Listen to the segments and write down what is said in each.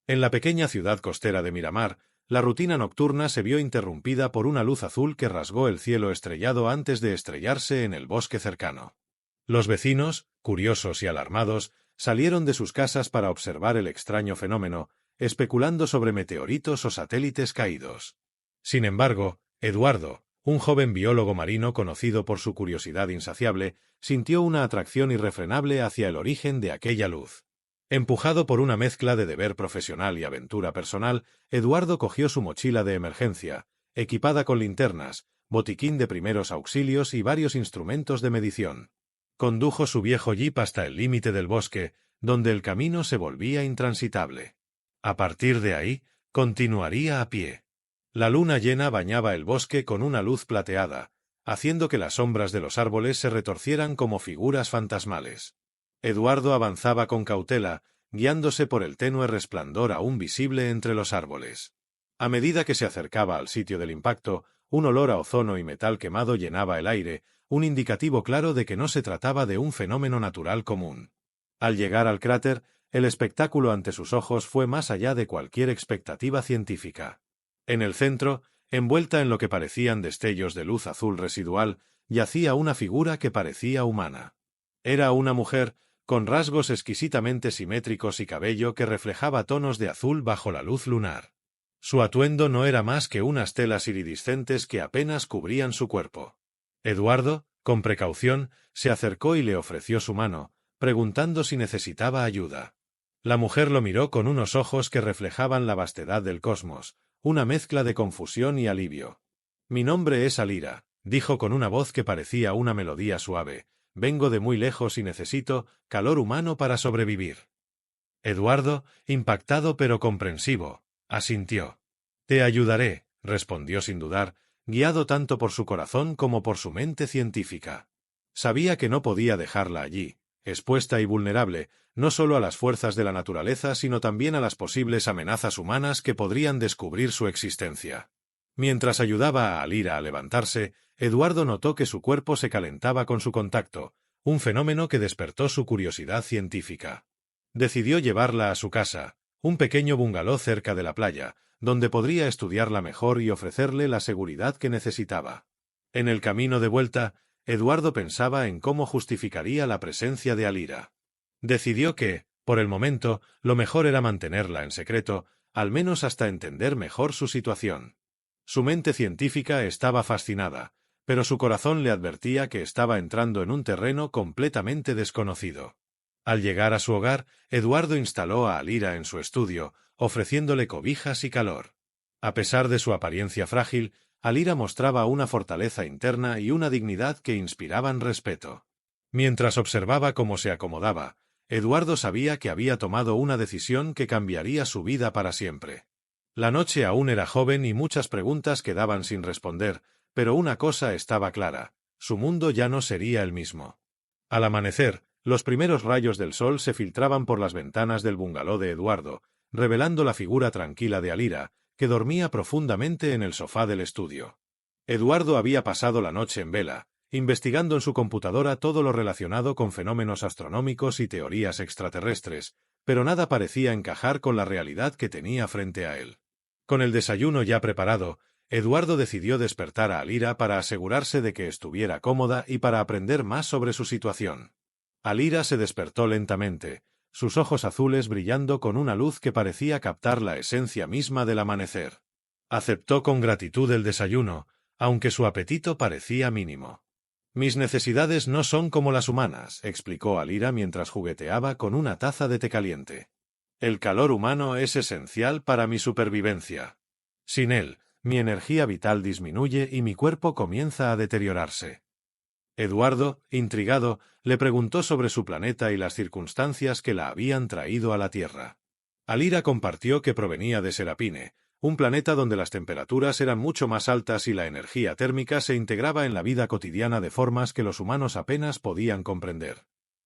En la pequeña ciudad costera de Miramar, la rutina nocturna se vio interrumpida por una luz azul que rasgó el cielo estrellado antes de estrellarse en el bosque cercano. Los vecinos, curiosos y alarmados, salieron de sus casas para observar el extraño fenómeno, especulando sobre meteoritos o satélites caídos. Sin embargo, Eduardo, un joven biólogo marino conocido por su curiosidad insaciable, sintió una atracción irrefrenable hacia el origen de aquella luz. Empujado por una mezcla de deber profesional y aventura personal, Eduardo cogió su mochila de emergencia, equipada con linternas, botiquín de primeros auxilios y varios instrumentos de medición. Condujo su viejo jeep hasta el límite del bosque, donde el camino se volvía intransitable. A partir de ahí, continuaría a pie. La luna llena bañaba el bosque con una luz plateada, haciendo que las sombras de los árboles se retorcieran como figuras fantasmales. Eduardo avanzaba con cautela, guiándose por el tenue resplandor aún visible entre los árboles. A medida que se acercaba al sitio del impacto, un olor a ozono y metal quemado llenaba el aire, un indicativo claro de que no se trataba de un fenómeno natural común. Al llegar al cráter, el espectáculo ante sus ojos fue más allá de cualquier expectativa científica. En el centro, envuelta en lo que parecían destellos de luz azul residual, yacía una figura que parecía humana. Era una mujer, con rasgos exquisitamente simétricos y cabello que reflejaba tonos de azul bajo la luz lunar. Su atuendo no era más que unas telas iridiscentes que apenas cubrían su cuerpo. Eduardo, con precaución, se acercó y le ofreció su mano, preguntando si necesitaba ayuda. La mujer lo miró con unos ojos que reflejaban la vastedad del cosmos, una mezcla de confusión y alivio. «Mi nombre es Alira», dijo con una voz que parecía una melodía suave. «Vengo de muy lejos y necesito calor humano para sobrevivir». Eduardo, impactado pero comprensivo, asintió. «Te ayudaré», respondió sin dudar, guiado tanto por su corazón como por su mente científica. Sabía que no podía dejarla allí, expuesta y vulnerable, no solo a las fuerzas de la naturaleza, sino también a las posibles amenazas humanas que podrían descubrir su existencia. Mientras ayudaba a Alira a levantarse, Eduardo notó que su cuerpo se calentaba con su contacto, un fenómeno que despertó su curiosidad científica. Decidió llevarla a su casa, un pequeño bungalow cerca de la playa, donde podría estudiarla mejor y ofrecerle la seguridad que necesitaba. En el camino de vuelta, Eduardo pensaba en cómo justificaría la presencia de Alira. Decidió que, por el momento, lo mejor era mantenerla en secreto, al menos hasta entender mejor su situación. Su mente científica estaba fascinada, pero su corazón le advertía que estaba entrando en un terreno completamente desconocido. Al llegar a su hogar, Eduardo instaló a Alira en su estudio, ofreciéndole cobijas y calor. A pesar de su apariencia frágil, Alira mostraba una fortaleza interna y una dignidad que inspiraban respeto. Mientras observaba cómo se acomodaba, Eduardo sabía que había tomado una decisión que cambiaría su vida para siempre. La noche aún era joven y muchas preguntas quedaban sin responder, pero una cosa estaba clara: su mundo ya no sería el mismo. Al amanecer, los primeros rayos del sol se filtraban por las ventanas del bungalow de Eduardo, revelando la figura tranquila de Alira, que dormía profundamente en el sofá del estudio. Eduardo había pasado la noche en vela, investigando en su computadora todo lo relacionado con fenómenos astronómicos y teorías extraterrestres, pero nada parecía encajar con la realidad que tenía frente a él. Con el desayuno ya preparado, Eduardo decidió despertar a Alira para asegurarse de que estuviera cómoda y para aprender más sobre su situación. Alira se despertó lentamente, sus ojos azules brillando con una luz que parecía captar la esencia misma del amanecer. Aceptó con gratitud el desayuno, aunque su apetito parecía mínimo. «Mis necesidades no son como las humanas», explicó Alira mientras jugueteaba con una taza de té caliente. «El calor humano es esencial para mi supervivencia. Sin él, mi energía vital disminuye y mi cuerpo comienza a deteriorarse». Eduardo, intrigado, le preguntó sobre su planeta y las circunstancias que la habían traído a la Tierra. Alira compartió que provenía de Serapine, un planeta donde las temperaturas eran mucho más altas y la energía térmica se integraba en la vida cotidiana de formas que los humanos apenas podían comprender.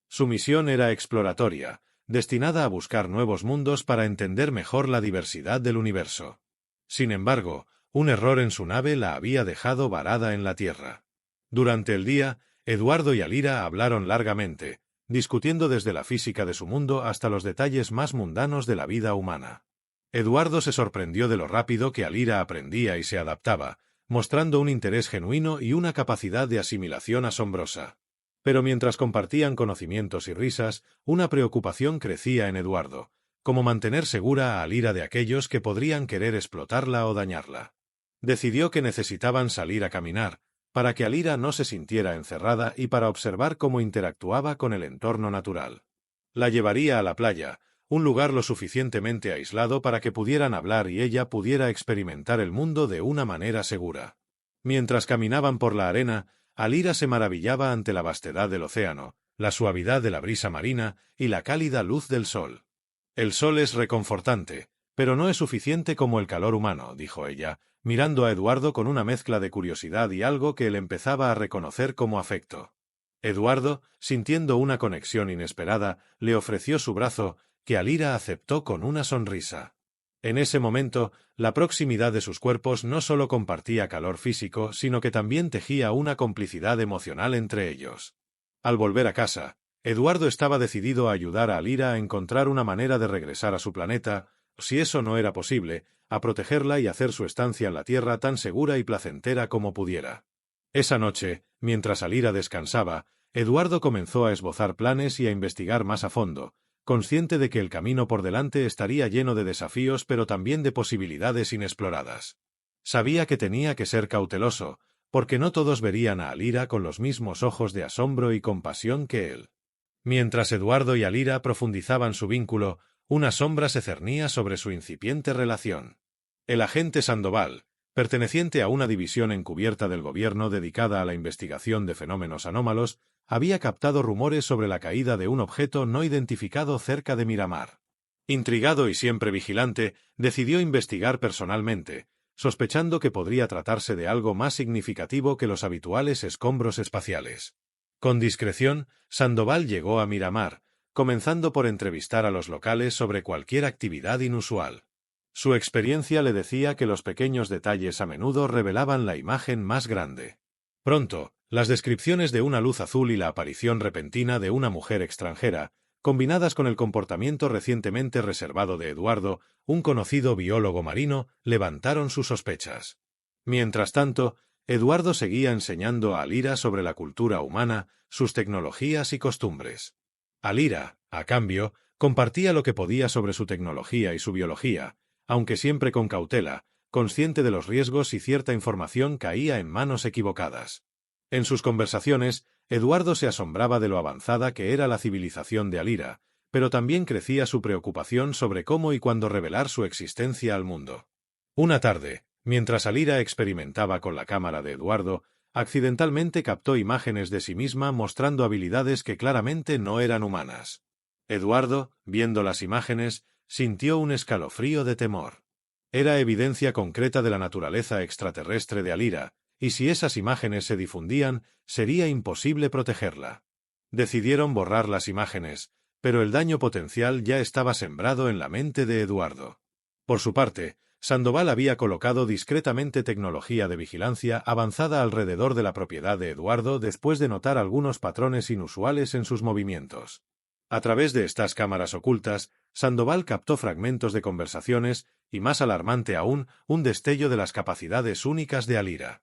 Su misión era exploratoria, destinada a buscar nuevos mundos para entender mejor la diversidad del universo. Sin embargo, un error en su nave la había dejado varada en la Tierra. Durante el día, Eduardo y Alira hablaron largamente, discutiendo desde la física de su mundo hasta los detalles más mundanos de la vida humana. Eduardo se sorprendió de lo rápido que Alira aprendía y se adaptaba, mostrando un interés genuino y una capacidad de asimilación asombrosa. Pero mientras compartían conocimientos y risas, una preocupación crecía en Eduardo, como mantener segura a Alira de aquellos que podrían querer explotarla o dañarla. Decidió que necesitaban salir a caminar, para que Alira no se sintiera encerrada y para observar cómo interactuaba con el entorno natural. La llevaría a la playa, un lugar lo suficientemente aislado para que pudieran hablar y ella pudiera experimentar el mundo de una manera segura. Mientras caminaban por la arena, Alira se maravillaba ante la vastedad del océano, la suavidad de la brisa marina y la cálida luz del sol. El sol es reconfortante, pero no es suficiente como el calor humano, dijo ella, mirando a Eduardo con una mezcla de curiosidad y algo que él empezaba a reconocer como afecto. Eduardo, sintiendo una conexión inesperada, le ofreció su brazo, que Alira aceptó con una sonrisa. En ese momento, la proximidad de sus cuerpos no solo compartía calor físico, sino que también tejía una complicidad emocional entre ellos. Al volver a casa, Eduardo estaba decidido a ayudar a Alira a encontrar una manera de regresar a su planeta, si eso no era posible, a protegerla y hacer su estancia en la Tierra tan segura y placentera como pudiera. Esa noche, mientras Alira descansaba, Eduardo comenzó a esbozar planes y a investigar más a fondo, consciente de que el camino por delante estaría lleno de desafíos pero también de posibilidades inexploradas. Sabía que tenía que ser cauteloso, porque no todos verían a Alira con los mismos ojos de asombro y compasión que él. Mientras Eduardo y Alira profundizaban su vínculo, una sombra se cernía sobre su incipiente relación. El agente Sandoval, perteneciente a una división encubierta del gobierno dedicada a la investigación de fenómenos anómalos, había captado rumores sobre la caída de un objeto no identificado cerca de Miramar. Intrigado y siempre vigilante, decidió investigar personalmente, sospechando que podría tratarse de algo más significativo que los habituales escombros espaciales. Con discreción, Sandoval llegó a Miramar, comenzando por entrevistar a los locales sobre cualquier actividad inusual. Su experiencia le decía que los pequeños detalles a menudo revelaban la imagen más grande. Pronto, las descripciones de una luz azul y la aparición repentina de una mujer extranjera, combinadas con el comportamiento recientemente reservado de Eduardo, un conocido biólogo marino, levantaron sus sospechas. Mientras tanto, Eduardo seguía enseñando a Alira sobre la cultura humana, sus tecnologías y costumbres. Alira, a cambio, compartía lo que podía sobre su tecnología y su biología, aunque siempre con cautela, consciente de los riesgos y cierta información caía en manos equivocadas. En sus conversaciones, Eduardo se asombraba de lo avanzada que era la civilización de Alira, pero también crecía su preocupación sobre cómo y cuándo revelar su existencia al mundo. Una tarde, mientras Alira experimentaba con la cámara de Eduardo, accidentalmente captó imágenes de sí misma mostrando habilidades que claramente no eran humanas. Eduardo, viendo las imágenes, sintió un escalofrío de temor. Era evidencia concreta de la naturaleza extraterrestre de Alira, y si esas imágenes se difundían, sería imposible protegerla. Decidieron borrar las imágenes, pero el daño potencial ya estaba sembrado en la mente de Eduardo. Por su parte, Sandoval había colocado discretamente tecnología de vigilancia avanzada alrededor de la propiedad de Eduardo después de notar algunos patrones inusuales en sus movimientos. A través de estas cámaras ocultas, Sandoval captó fragmentos de conversaciones y, más alarmante aún, un destello de las capacidades únicas de Alira.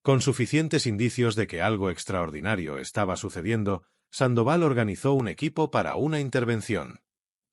Con suficientes indicios de que algo extraordinario estaba sucediendo, Sandoval organizó un equipo para una intervención.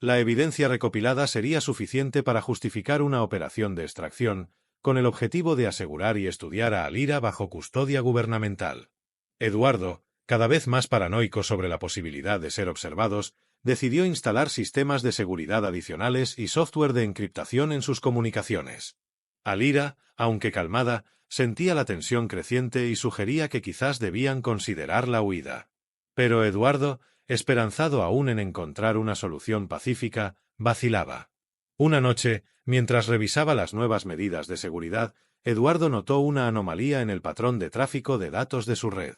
La evidencia recopilada sería suficiente para justificar una operación de extracción, con el objetivo de asegurar y estudiar a Alira bajo custodia gubernamental. Eduardo, cada vez más paranoico sobre la posibilidad de ser observados, decidió instalar sistemas de seguridad adicionales y software de encriptación en sus comunicaciones. Alira, aunque calmada, sentía la tensión creciente y sugería que quizás debían considerar la huida. Pero Eduardo, esperanzado aún en encontrar una solución pacífica, vacilaba. Una noche, mientras revisaba las nuevas medidas de seguridad, Eduardo notó una anomalía en el patrón de tráfico de datos de su red.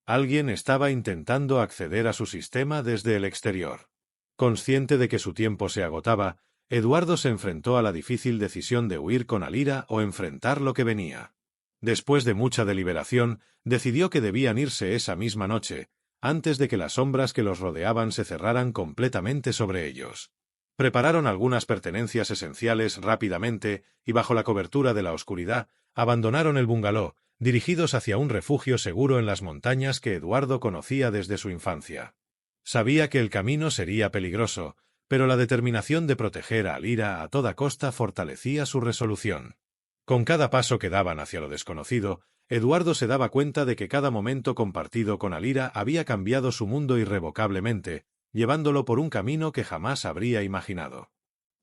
Alguien estaba intentando acceder a su sistema desde el exterior. Consciente de que su tiempo se agotaba, Eduardo se enfrentó a la difícil decisión de huir con Alira o enfrentar lo que venía. Después de mucha deliberación, decidió que debían irse esa misma noche, antes de que las sombras que los rodeaban se cerraran completamente sobre ellos. Prepararon algunas pertenencias esenciales rápidamente y bajo la cobertura de la oscuridad, abandonaron el bungalow, dirigidos hacia un refugio seguro en las montañas que Eduardo conocía desde su infancia. Sabía que el camino sería peligroso, pero la determinación de proteger a Alira a toda costa fortalecía su resolución. Con cada paso que daban hacia lo desconocido, Eduardo se daba cuenta de que cada momento compartido con Alira había cambiado su mundo irrevocablemente, llevándolo por un camino que jamás habría imaginado.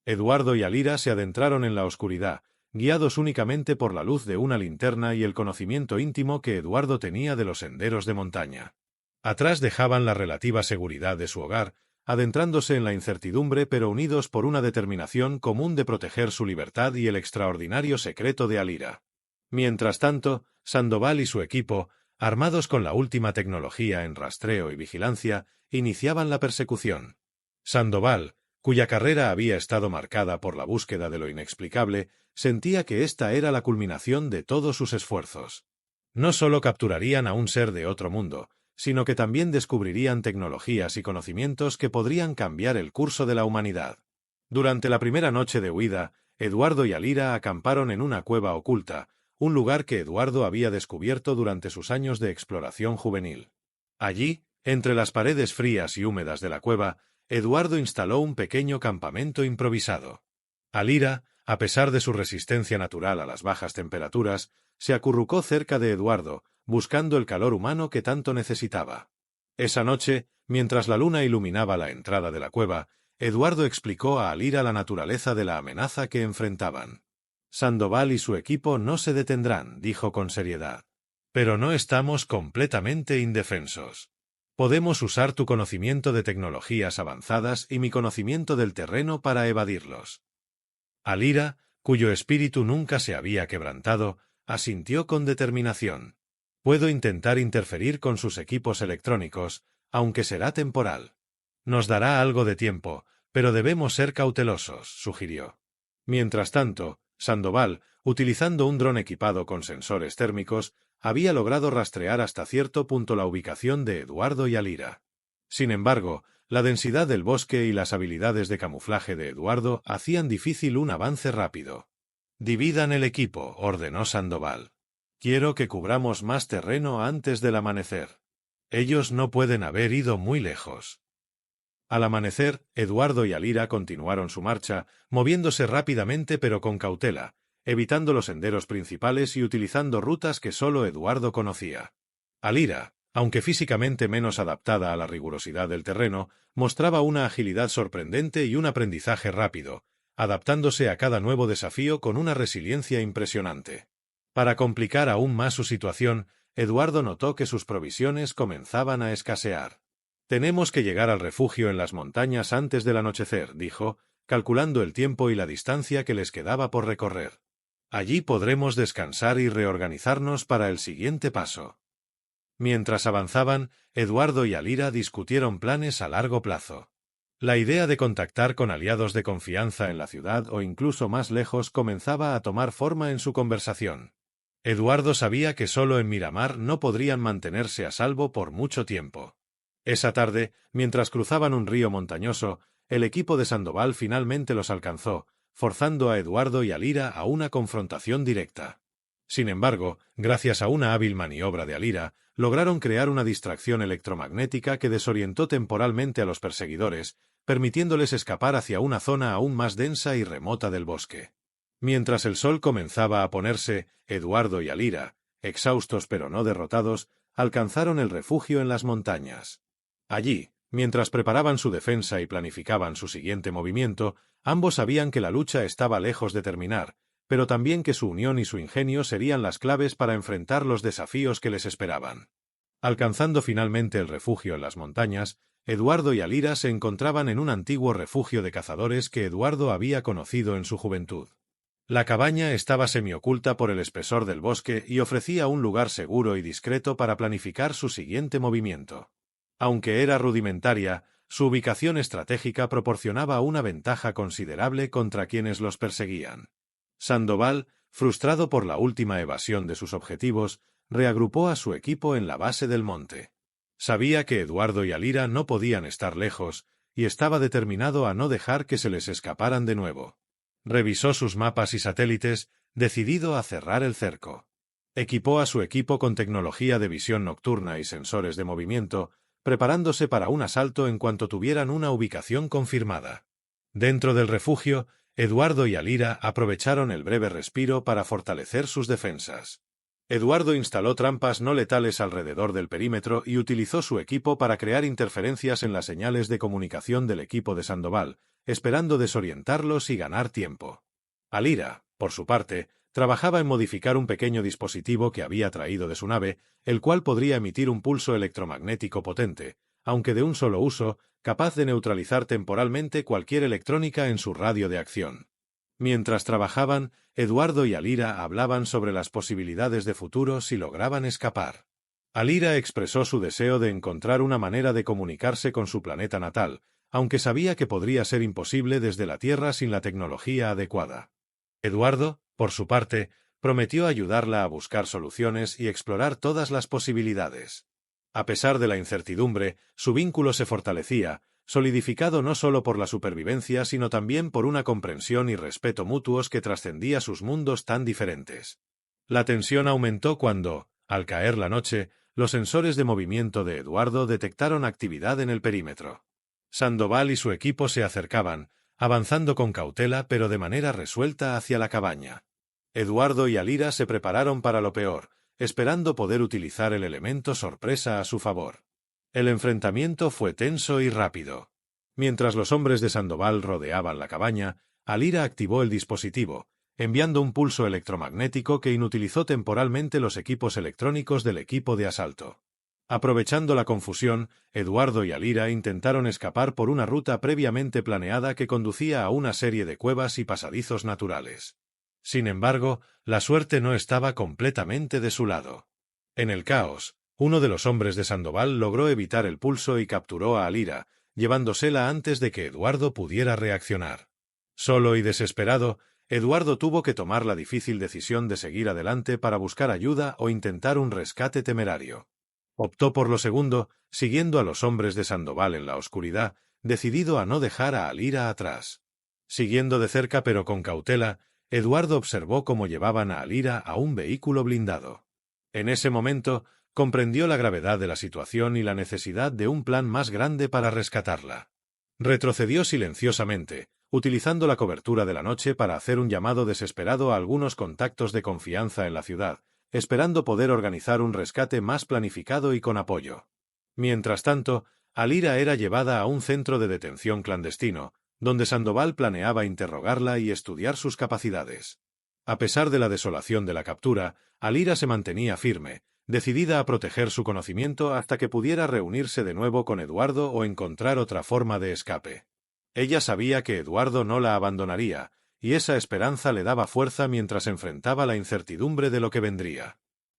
Eduardo y Alira se adentraron en la oscuridad, guiados únicamente por la luz de una linterna y el conocimiento íntimo que Eduardo tenía de los senderos de montaña. Atrás dejaban la relativa seguridad de su hogar, adentrándose en la incertidumbre pero unidos por una determinación común de proteger su libertad y el extraordinario secreto de Alira. Mientras tanto, Sandoval y su equipo, armados con la última tecnología en rastreo y vigilancia, iniciaban la persecución. Sandoval, cuya carrera había estado marcada por la búsqueda de lo inexplicable, sentía que esta era la culminación de todos sus esfuerzos. No solo capturarían a un ser de otro mundo, sino que también descubrirían tecnologías y conocimientos que podrían cambiar el curso de la humanidad. Durante la primera noche de huida, Eduardo y Alira acamparon en una cueva oculta, un lugar que Eduardo había descubierto durante sus años de exploración juvenil. Allí, entre las paredes frías y húmedas de la cueva, Eduardo instaló un pequeño campamento improvisado. Alira, a pesar de su resistencia natural a las bajas temperaturas, se acurrucó cerca de Eduardo, buscando el calor humano que tanto necesitaba. Esa noche, mientras la luna iluminaba la entrada de la cueva, Eduardo explicó a Alira la naturaleza de la amenaza que enfrentaban. Sandoval y su equipo no se detendrán, dijo con seriedad. Pero no estamos completamente indefensos. Podemos usar tu conocimiento de tecnologías avanzadas y mi conocimiento del terreno para evadirlos. Alira, cuyo espíritu nunca se había quebrantado, asintió con determinación. Puedo intentar interferir con sus equipos electrónicos, aunque será temporal. Nos dará algo de tiempo, pero debemos ser cautelosos, sugirió. Mientras tanto, Sandoval, utilizando un dron equipado con sensores térmicos, había logrado rastrear hasta cierto punto la ubicación de Eduardo y Alira. Sin embargo, la densidad del bosque y las habilidades de camuflaje de Eduardo hacían difícil un avance rápido. Dividan el equipo, ordenó Sandoval. Quiero que cubramos más terreno antes del amanecer. Ellos no pueden haber ido muy lejos. Al amanecer, Eduardo y Alira continuaron su marcha, moviéndose rápidamente pero con cautela, evitando los senderos principales y utilizando rutas que solo Eduardo conocía. Alira, aunque físicamente menos adaptada a la rigurosidad del terreno, mostraba una agilidad sorprendente y un aprendizaje rápido, adaptándose a cada nuevo desafío con una resiliencia impresionante. Para complicar aún más su situación, Eduardo notó que sus provisiones comenzaban a escasear. Tenemos que llegar al refugio en las montañas antes del anochecer, dijo, calculando el tiempo y la distancia que les quedaba por recorrer. Allí podremos descansar y reorganizarnos para el siguiente paso. Mientras avanzaban, Eduardo y Alira discutieron planes a largo plazo. La idea de contactar con aliados de confianza en la ciudad o incluso más lejos comenzaba a tomar forma en su conversación. Eduardo sabía que solo en Miramar no podrían mantenerse a salvo por mucho tiempo. Esa tarde, mientras cruzaban un río montañoso, el equipo de Sandoval finalmente los alcanzó, forzando a Eduardo y Alira a una confrontación directa. Sin embargo, gracias a una hábil maniobra de Alira, lograron crear una distracción electromagnética que desorientó temporalmente a los perseguidores, permitiéndoles escapar hacia una zona aún más densa y remota del bosque. Mientras el sol comenzaba a ponerse, Eduardo y Alira, exhaustos pero no derrotados, alcanzaron el refugio en las montañas. Allí, mientras preparaban su defensa y planificaban su siguiente movimiento, ambos sabían que la lucha estaba lejos de terminar, pero también que su unión y su ingenio serían las claves para enfrentar los desafíos que les esperaban. Alcanzando finalmente el refugio en las montañas, Eduardo y Alira se encontraban en un antiguo refugio de cazadores que Eduardo había conocido en su juventud. La cabaña estaba semioculta por el espesor del bosque y ofrecía un lugar seguro y discreto para planificar su siguiente movimiento. Aunque era rudimentaria, su ubicación estratégica proporcionaba una ventaja considerable contra quienes los perseguían. Sandoval, frustrado por la última evasión de sus objetivos, reagrupó a su equipo en la base del monte. Sabía que Eduardo y Alira no podían estar lejos, y estaba determinado a no dejar que se les escaparan de nuevo. Revisó sus mapas y satélites, decidido a cerrar el cerco. Equipó a su equipo con tecnología de visión nocturna y sensores de movimiento, preparándose para un asalto en cuanto tuvieran una ubicación confirmada. Dentro del refugio, Eduardo y Alira aprovecharon el breve respiro para fortalecer sus defensas. Eduardo instaló trampas no letales alrededor del perímetro y utilizó su equipo para crear interferencias en las señales de comunicación del equipo de Sandoval, esperando desorientarlos y ganar tiempo. Alira, por su parte, trabajaba en modificar un pequeño dispositivo que había traído de su nave, el cual podría emitir un pulso electromagnético potente, aunque de un solo uso, capaz de neutralizar temporalmente cualquier electrónica en su radio de acción. Mientras trabajaban, Eduardo y Alira hablaban sobre las posibilidades de futuro si lograban escapar. Alira expresó su deseo de encontrar una manera de comunicarse con su planeta natal, aunque sabía que podría ser imposible desde la Tierra sin la tecnología adecuada. Eduardo, por su parte, prometió ayudarla a buscar soluciones y explorar todas las posibilidades. A pesar de la incertidumbre, su vínculo se fortalecía, solidificado no solo por la supervivencia sino también por una comprensión y respeto mutuos que trascendía sus mundos tan diferentes. La tensión aumentó cuando, al caer la noche, los sensores de movimiento de Eduardo detectaron actividad en el perímetro. Sandoval y su equipo se acercaban, avanzando con cautela pero de manera resuelta hacia la cabaña. Eduardo y Alira se prepararon para lo peor, esperando poder utilizar el elemento sorpresa a su favor. El enfrentamiento fue tenso y rápido. Mientras los hombres de Sandoval rodeaban la cabaña, Alira activó el dispositivo, enviando un pulso electromagnético que inutilizó temporalmente los equipos electrónicos del equipo de asalto. Aprovechando la confusión, Eduardo y Alira intentaron escapar por una ruta previamente planeada que conducía a una serie de cuevas y pasadizos naturales. Sin embargo, la suerte no estaba completamente de su lado. En el caos, uno de los hombres de Sandoval logró evitar el pulso y capturó a Alira, llevándosela antes de que Eduardo pudiera reaccionar. Solo y desesperado, Eduardo tuvo que tomar la difícil decisión de seguir adelante para buscar ayuda o intentar un rescate temerario. Optó por lo segundo, siguiendo a los hombres de Sandoval en la oscuridad, decidido a no dejar a Alira atrás. Siguiendo de cerca pero con cautela, Eduardo observó cómo llevaban a Alira a un vehículo blindado. En ese momento, comprendió la gravedad de la situación y la necesidad de un plan más grande para rescatarla. Retrocedió silenciosamente, utilizando la cobertura de la noche para hacer un llamado desesperado a algunos contactos de confianza en la ciudad, esperando poder organizar un rescate más planificado y con apoyo. Mientras tanto, Alira era llevada a un centro de detención clandestino, donde Sandoval planeaba interrogarla y estudiar sus capacidades. A pesar de la desolación de la captura, Alira se mantenía firme, decidida a proteger su conocimiento hasta que pudiera reunirse de nuevo con Eduardo o encontrar otra forma de escape. Ella sabía que Eduardo no la abandonaría, y esa esperanza le daba fuerza mientras enfrentaba la incertidumbre de lo que vendría.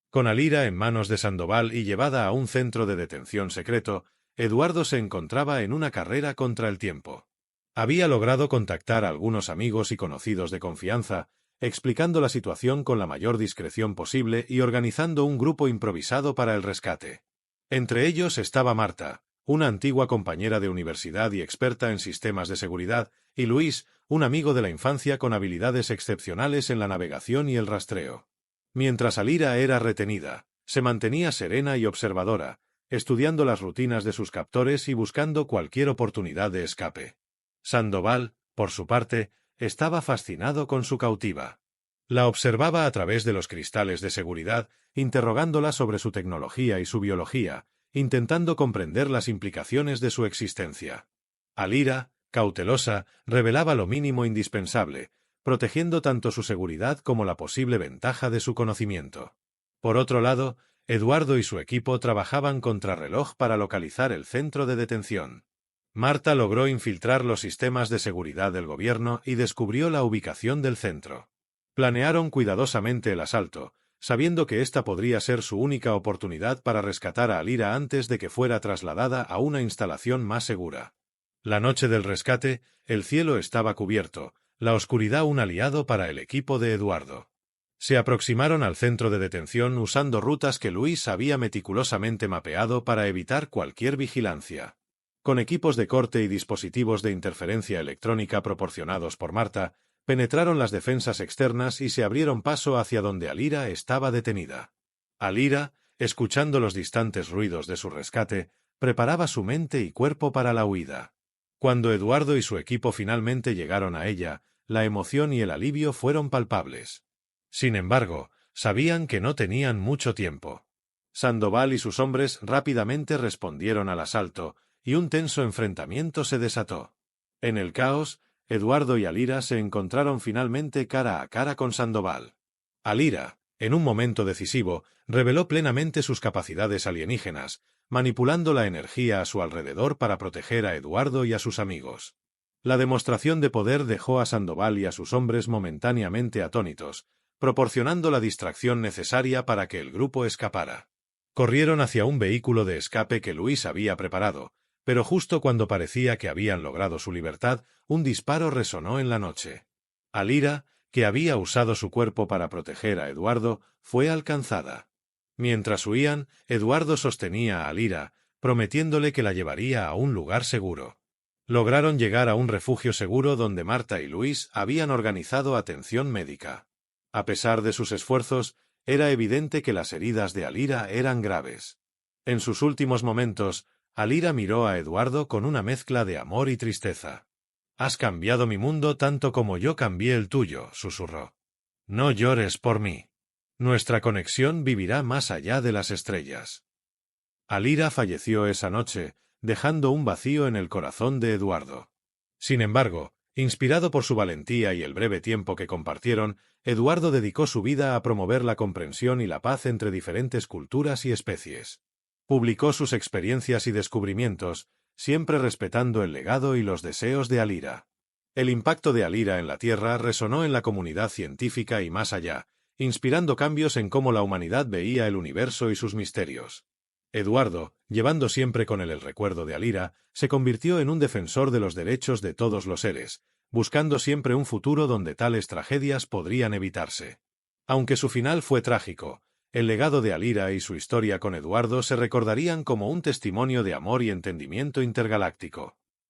Con Alira en manos de Sandoval y llevada a un centro de detención secreto, Eduardo se encontraba en una carrera contra el tiempo. Había logrado contactar a algunos amigos y conocidos de confianza, explicando la situación con la mayor discreción posible y organizando un grupo improvisado para el rescate. Entre ellos estaba Marta, una antigua compañera de universidad y experta en sistemas de seguridad, y Luis, un amigo de la infancia con habilidades excepcionales en la navegación y el rastreo. Mientras Alira era retenida, se mantenía serena y observadora, estudiando las rutinas de sus captores y buscando cualquier oportunidad de escape. Sandoval, por su parte, estaba fascinado con su cautiva. La observaba a través de los cristales de seguridad, interrogándola sobre su tecnología y su biología, intentando comprender las implicaciones de su existencia. Alira, cautelosa, revelaba lo mínimo indispensable, protegiendo tanto su seguridad como la posible ventaja de su conocimiento. Por otro lado, Eduardo y su equipo trabajaban contrarreloj para localizar el centro de detención. Marta logró infiltrar los sistemas de seguridad del gobierno y descubrió la ubicación del centro. Planearon cuidadosamente el asalto, sabiendo que esta podría ser su única oportunidad para rescatar a Alira antes de que fuera trasladada a una instalación más segura. La noche del rescate, el cielo estaba cubierto, la oscuridad un aliado para el equipo de Eduardo. Se aproximaron al centro de detención usando rutas que Luis había meticulosamente mapeado para evitar cualquier vigilancia. Con equipos de corte y dispositivos de interferencia electrónica proporcionados por Marta, penetraron las defensas externas y se abrieron paso hacia donde Alira estaba detenida. Alira, escuchando los distantes ruidos de su rescate, preparaba su mente y cuerpo para la huida. Cuando Eduardo y su equipo finalmente llegaron a ella, la emoción y el alivio fueron palpables. Sin embargo, sabían que no tenían mucho tiempo. Sandoval y sus hombres rápidamente respondieron al asalto, y un tenso enfrentamiento se desató. En el caos, Eduardo y Alira se encontraron finalmente cara a cara con Sandoval. Alira, en un momento decisivo, reveló plenamente sus capacidades alienígenas, manipulando la energía a su alrededor para proteger a Eduardo y a sus amigos. La demostración de poder dejó a Sandoval y a sus hombres momentáneamente atónitos, proporcionando la distracción necesaria para que el grupo escapara. Corrieron hacia un vehículo de escape que Luis había preparado, pero justo cuando parecía que habían logrado su libertad, un disparo resonó en la noche. Alira, que había usado su cuerpo para proteger a Eduardo, fue alcanzada. Mientras huían, Eduardo sostenía a Alira, prometiéndole que la llevaría a un lugar seguro. Lograron llegar a un refugio seguro donde Marta y Luis habían organizado atención médica. A pesar de sus esfuerzos, era evidente que las heridas de Alira eran graves. En sus últimos momentos, Alira miró a Eduardo con una mezcla de amor y tristeza. «Has cambiado mi mundo tanto como yo cambié el tuyo», susurró. «No llores por mí. Nuestra conexión vivirá más allá de las estrellas». Alira falleció esa noche, dejando un vacío en el corazón de Eduardo. Sin embargo, inspirado por su valentía y el breve tiempo que compartieron, Eduardo dedicó su vida a promover la comprensión y la paz entre diferentes culturas y especies. Publicó sus experiencias y descubrimientos, siempre respetando el legado y los deseos de Alira. El impacto de Alira en la Tierra resonó en la comunidad científica y más allá, inspirando cambios en cómo la humanidad veía el universo y sus misterios. Eduardo, llevando siempre con él el recuerdo de Alira, se convirtió en un defensor de los derechos de todos los seres, buscando siempre un futuro donde tales tragedias podrían evitarse. Aunque su final fue trágico, el legado de Alira y su historia con Eduardo se recordarían como un testimonio de amor y entendimiento intergaláctico.